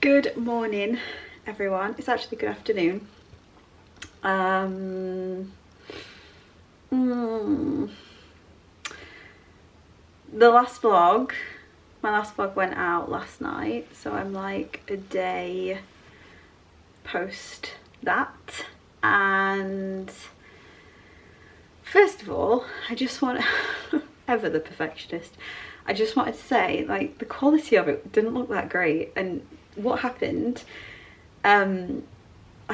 Good morning, everyone. It's actually good afternoon. The last vlog, my last vlog went out last night, so I'm like a day post that. And first of all, I just want ever the perfectionist, I just wanted to say, like, the quality of it didn't look that great. And what happened, I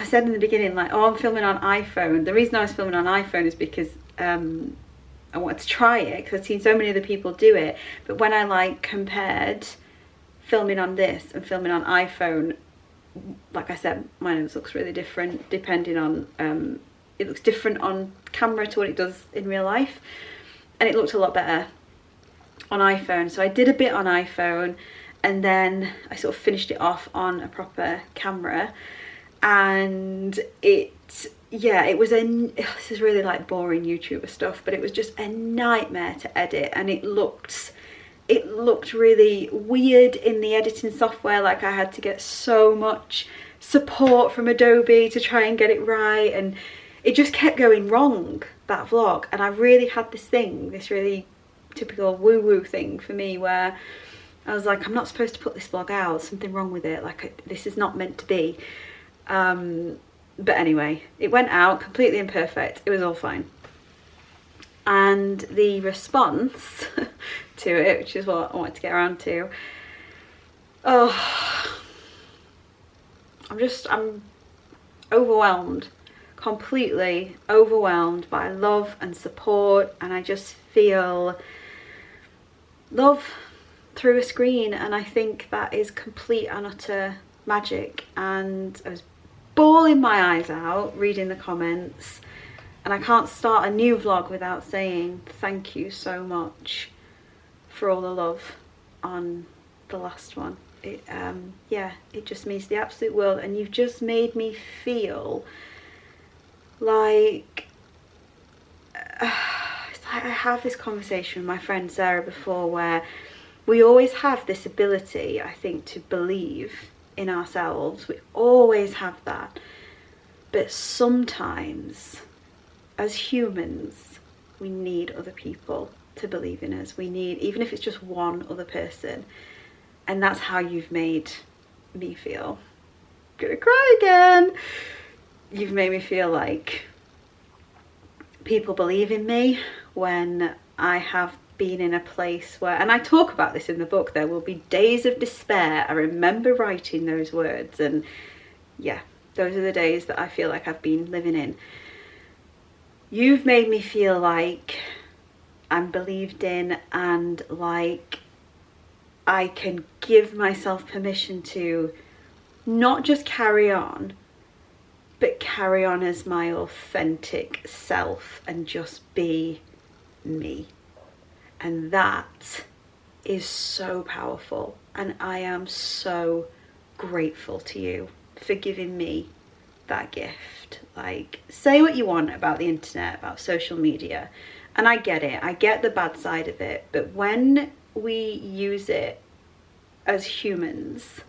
said in the beginning, like, oh, I'm filming on iPhone. The reason I was filming on iPhone is because I wanted to try it, because I've seen so many other people do it. But when I like compared filming on this and filming on iPhone, like I said, mine looks really different depending on, it looks different on camera to what it does in real life. And it looked a lot better on iPhone. So I did a bit on iPhone, and then I sort of finished it off on a proper camera. And it was this is really like boring YouTuber stuff, but it was just a nightmare to edit, and it looked really weird in the editing software. Like, I had to get so much support from Adobe to try and get it right, and it just kept going wrong, that vlog. And I really had this really typical woo-woo thing for me, where I was like, I'm not supposed to put this vlog out, something wrong with it, like, this is not meant to be. But anyway, it went out completely imperfect, it was all fine. And the response to it, which is what I wanted to get around to, oh, I'm overwhelmed, completely overwhelmed by love and support. And I just feel love through a screen, and I think that is complete and utter magic. And I was bawling my eyes out reading the comments, and I can't start a new vlog without saying thank you so much for all the love on the last one. It just means the absolute world, and you've just made me feel like it's like I have this conversation with my friend Sarah before, where we always have this ability, I think, to believe in ourselves. We always have that, but sometimes as humans we need other people to believe in us. We need, even if it's just one other person, and that's how you've made me feel. I'm gonna cry again. You've made me feel like people believe in me when I have been in a place where, and I talk about this in the book, there will be days of despair. I remember writing those words, and yeah, those are the days that I feel like I've been living in. You've made me feel like I'm believed in, and like I can give myself permission to not just carry on, but carry on as my authentic self and just be me. And that is so powerful, and I am so grateful to you for giving me that gift. Like, say what you want about the internet, about social media, and I get it, I get the bad side of it, but when we use it as humans,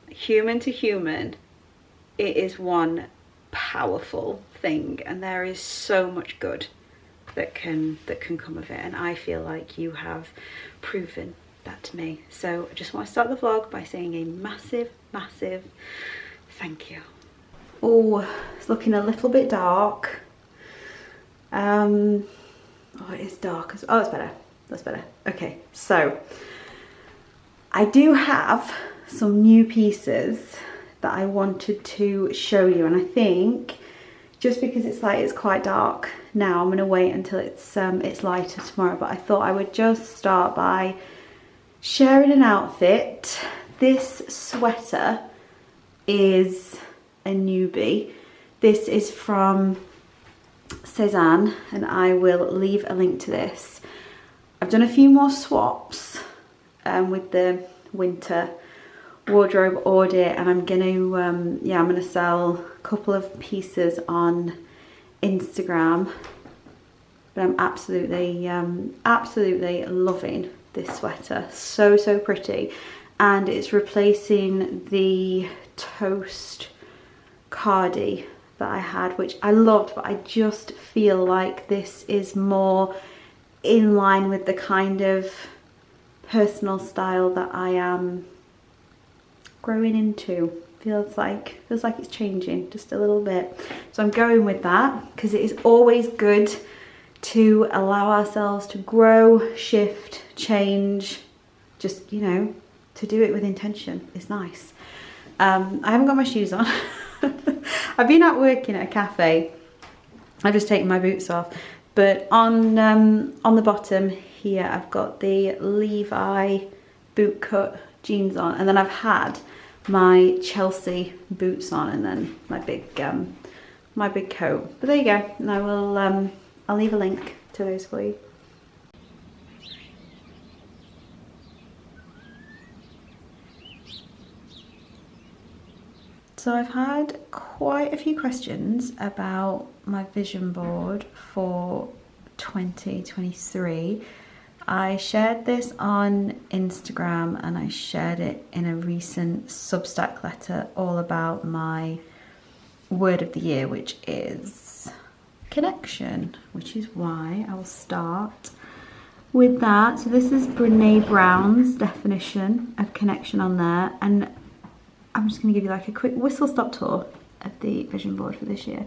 human to human, it is one powerful thing, and there is so much good that can come of it, and I feel like you have proven that to me. So I just want to start the vlog by saying a massive thank you. Oh, it's looking a little bit dark. Oh, it is dark. Oh, it's better, that's better. Okay, so I do have some new pieces that I wanted to show you, and I think just because it's quite dark now, I'm gonna wait until it's lighter tomorrow, but I thought I would just start by sharing an outfit. This sweater is a newbie. This is from Cezanne, and I will leave a link to this. I've done a few more swaps with the winter wardrobe audit, and I'm gonna sell a couple of pieces on Instagram. But I'm absolutely loving this sweater. So pretty. and it's replacing the toast cardi that I had, which I loved, but I just feel like this is more in line with the kind of personal style that I am growing into. Feels like it's changing just a little bit. So I'm going with that because it is always good to allow ourselves to grow, shift, change, just, you know, to do it with intention is nice. I haven't got my shoes on. I've been out working at a cafe. I've just taken my boots off, but on the bottom here I've got the Levi bootcut jeans on, and then I've had my Chelsea boots on, and then my big coat. But there you go, and I will I'll leave a link to those for you. So I've had quite a few questions about my vision board for 2023. I shared this on Instagram and I shared it in a recent Substack letter all about my word of the year, which is connection, which is why I will start with that. So this is Brene Brown's definition of connection on there, and I'm just going to give you like a quick whistle-stop tour of the vision board for this year.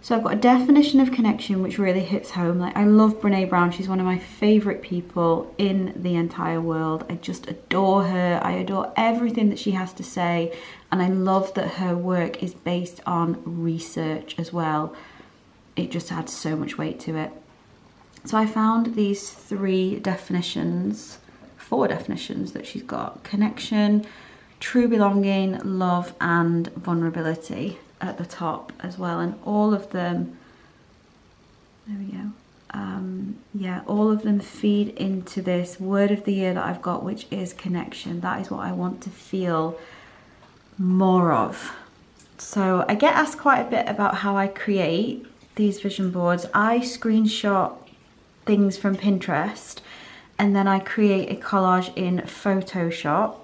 So I've got a definition of connection which really hits home. Like, I love Brene Brown. She's one of my favourite people in the entire world. I just adore her. I adore everything that she has to say. And I love that her work is based on research as well. It just adds so much weight to it. So I found these four definitions that she's got: connection, true belonging, love, and vulnerability at the top as well. And all of them, there we go, yeah, all of them feed into this word of the year that I've got, which is connection. That is what I want to feel more of. So I get asked quite a bit about how I create these vision boards. I screenshot things from Pinterest and then I create a collage in Photoshop,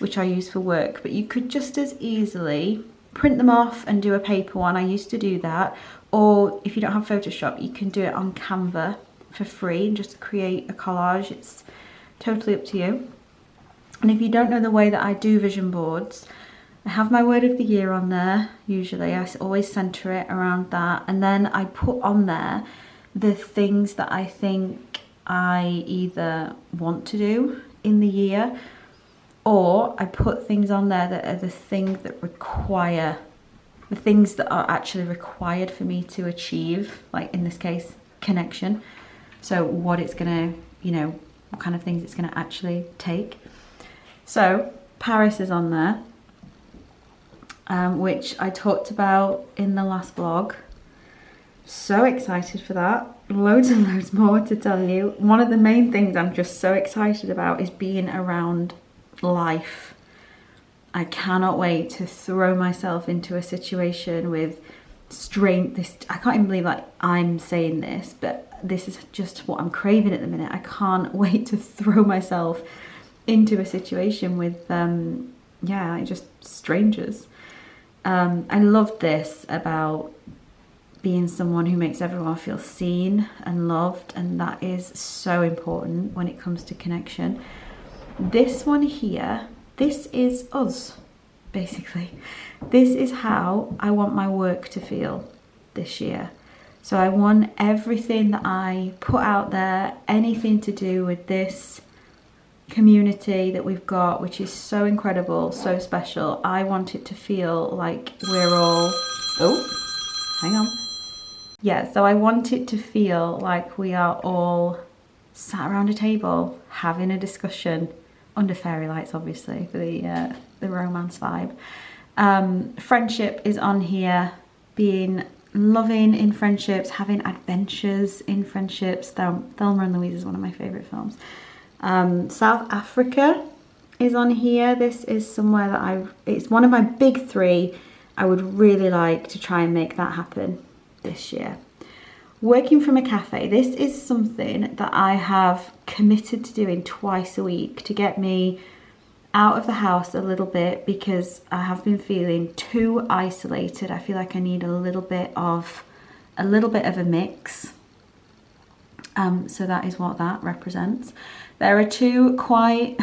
which I use for work, but you could just as easily print them off and do a paper one. I used to do that. Or if you don't have Photoshop, you can do it on Canva for free and just create a collage. It's totally up to you. And if you don't know the way that I do vision boards, I have my word of the year on there. Usually I always center it around that, and then I put on there the things that I think I either want to do in the year, or I put things on there that are the things that are actually required for me to achieve, like in this case, connection. So what it's gonna, you know, what kind of things it's gonna actually take. So Paris is on there, which I talked about in the last vlog. So excited for that. Loads and loads more to tell you. One of the main things I'm just so excited about is being around life. I cannot wait to throw myself into a situation with I can't even believe like I'm saying this, but this is just what I'm craving at the minute. I can't wait to throw myself into a situation with yeah, like just strangers. I love this about being someone who makes everyone feel seen and loved, and that is so important when it comes to connection. This one here, this is us, basically. This is how I want my work to feel this year. So I want everything that I put out there, anything to do with this community that we've got, which is so incredible, so special. I want it to feel like we're all, oh, hang on. Yeah, so I want it to feel like we are all sat around a table having a discussion under fairy lights, obviously, for the romance vibe. Friendship is on here, being loving in friendships, having adventures in friendships. Thelma and Louise is one of my favourite films. South Africa is on here. This is somewhere that it's one of my big three. I would really like to try and make that happen this year. Working from a cafe. This is something that I have committed to doing twice a week to get me out of the house a little bit because I have been feeling too isolated. I feel like I need a little bit of a mix. So that is what that represents. There are two quite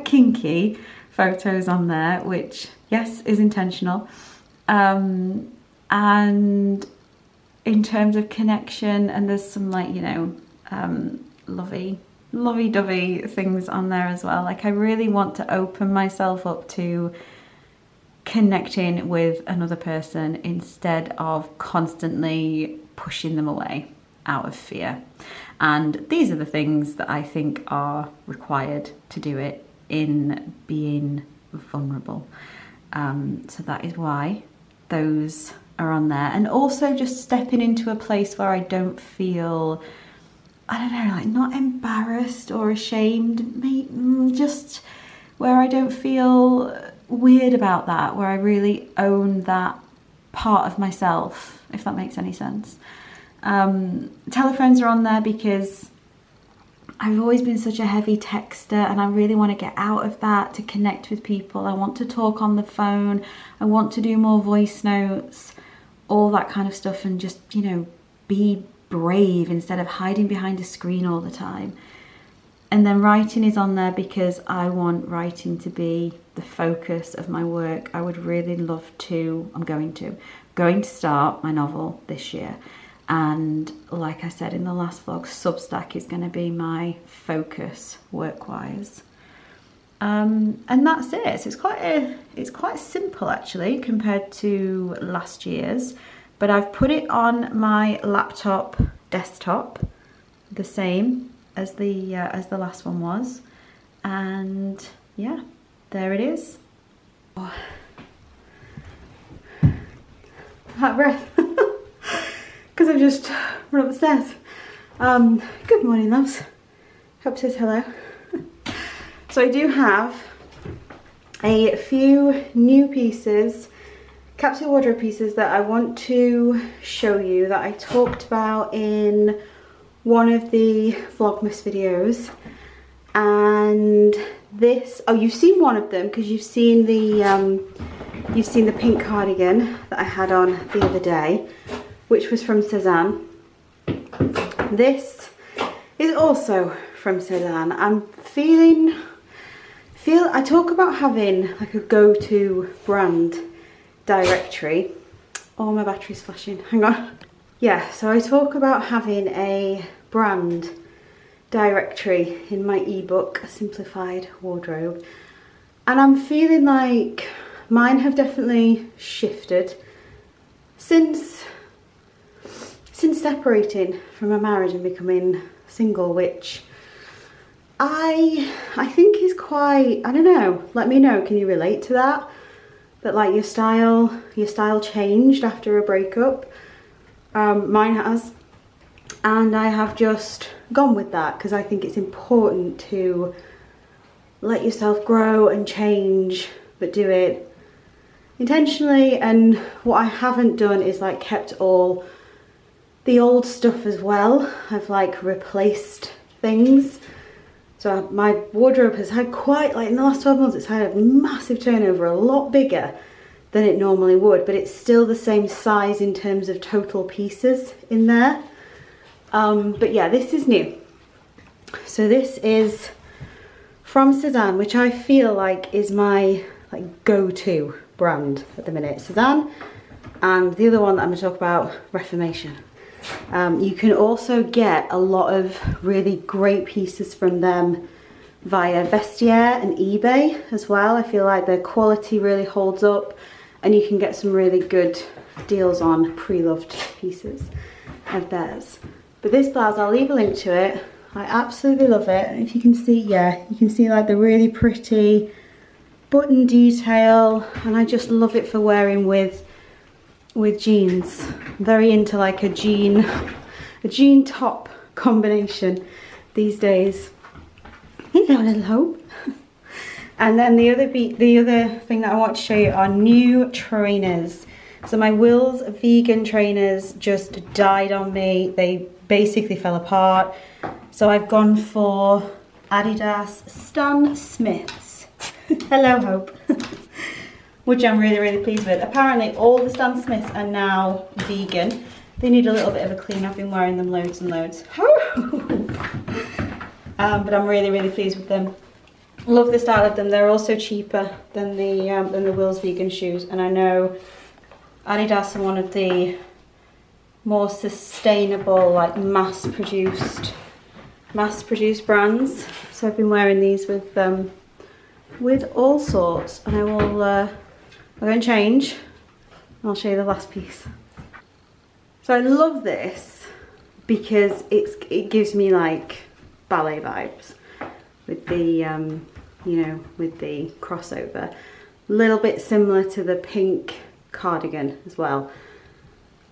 kinky photos on there, which yes is intentional. And in terms of connection, and there's some like, you know, lovey-dovey things on there as well. Like I really want to open myself up to connecting with another person instead of constantly pushing them away out of fear. And these are the things that I think are required to do it in being vulnerable. So that is why those are on there. And also just stepping into a place where I don't feel, I don't know, like not embarrassed or ashamed, just where I don't feel weird about that, where I really own that part of myself, if that makes any sense. Telephones are on there because I've always been such a heavy texter and I really want to get out of that to connect with people. I want to talk on the phone. I want to do more voice notes, all that kind of stuff, and just, you know, be brave instead of hiding behind a screen all the time. And then writing is on there because I want writing to be the focus of my work. I would really love to, I'm going to start my novel this year. And like I said in the last vlog, Substack is going to be my focus work-wise. And that's it. So it's quite simple actually compared to last year's, but I've put it on my laptop desktop, the same as the last one was. And yeah, there it is. Oh. That breath. Because I've just run up the stairs. Good morning, loves. Hope says hello. So I do have a few new pieces, capsule wardrobe pieces that I want to show you that I talked about in one of the Vlogmas videos. And this, oh, you've seen one of them because you've seen the pink cardigan that I had on the other day, which was from Cezanne. This is also from Cezanne. I talk about having like a go-to brand directory. Oh, my battery's flashing, hang on. Yeah, so I talk about having a brand directory in my ebook, A Simplified Wardrobe. And I'm feeling like mine have definitely shifted since separating from a marriage and becoming single, which I think is quite, I don't know, let me know, can you relate to that? That like your style changed after a breakup? Mine has, and I have just gone with that because I think it's important to let yourself grow and change, but do it intentionally. And what I haven't done is like kept all the old stuff as well. I've like replaced things. So my wardrobe has had quite, like in the last 12 months, it's had a massive turnover, a lot bigger than it normally would, but it's still the same size in terms of total pieces in there. But yeah, this is new. So this is from Cezanne, which I feel like is my like go-to brand at the minute. Cezanne, and the other one that I'm gonna talk about, Reformation. You can also get a lot of really great pieces from them via Vestiaire and eBay as well. I feel like their quality really holds up and you can get some really good deals on pre-loved pieces of theirs. But this blouse, I'll leave a link to it. I absolutely love it. If you can see, yeah, you can see like the really pretty button detail, and I just love it for wearing with jeans. I'm very into like a jean top combination these days. Hello, little hope. And then the other thing that I want to show you are new trainers. So my Will's vegan trainers just died on me. They basically fell apart. So I've gone for Adidas Stan Smiths. Hello Hope. Which I'm really, really pleased with. Apparently all the Stan Smiths are now vegan. They need a little bit of a clean. I've been wearing them loads and loads. But I'm really, really pleased with them. Love the style of them. They're also cheaper than the Will's vegan shoes, and I know Adidas are one of the more sustainable, like mass-produced brands. So I've been wearing these with all sorts, and I'll go and change. And I'll show you the last piece. So I love this because it gives me like ballet vibes with the you know, with the crossover. A little bit similar to the pink cardigan as well.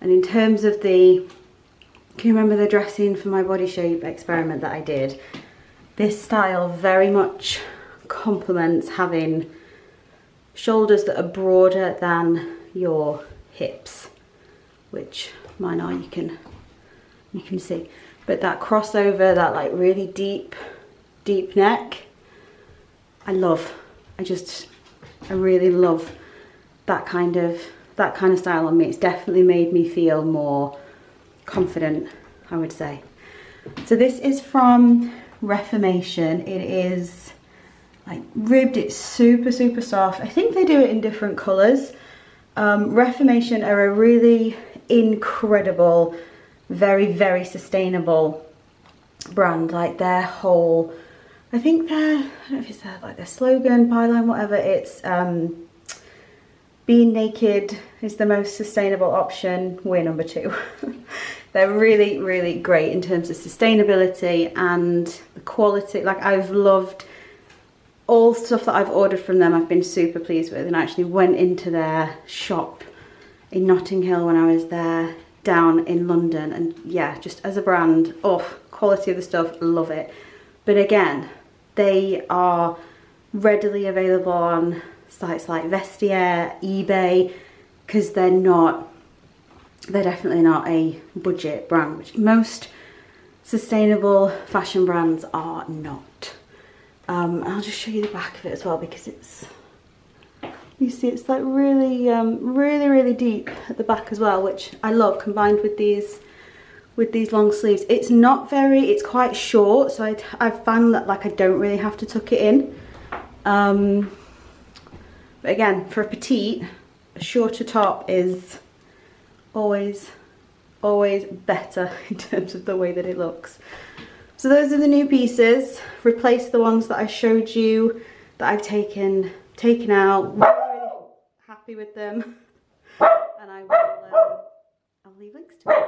And in terms of the, can you remember the dressing for my body shape experiment that I did? This style very much complements having shoulders that are broader than your hips, which mine are, you can see. But that crossover, that like really deep neck, I love. I really love that kind of style on me. It's definitely made me feel more confident, I would say. So this is from Reformation. It is like ribbed, it's super, super soft. I think they do it in different colours. Reformation are a really incredible, very, very sustainable brand. Like their whole, I think their, I don't know if it's like their slogan, byline, whatever, it's being naked is the most sustainable option, we're number 2. They're really, really great in terms of sustainability and the quality. Like I've loved all stuff that I've ordered from them. I've been super pleased with, and I actually went into their shop in Notting Hill when I was there down in London, and yeah, just as a brand, oh, quality of the stuff, love it. But again, they are readily available on sites like Vestiaire, eBay, because they're definitely not a budget brand, which most sustainable fashion brands are not. I'll just show you the back of it as well, because it's, you see it's like really, really deep at the back as well, which I love, combined with these long sleeves. It's not very, it's quite short, so I've found that like I don't really have to tuck it in. But again, for a petite, a shorter top is always better in terms of the way that it looks. So those are the new pieces. Replace the ones that I showed you that I've taken out. Really happy with them, and I'll leave links to it.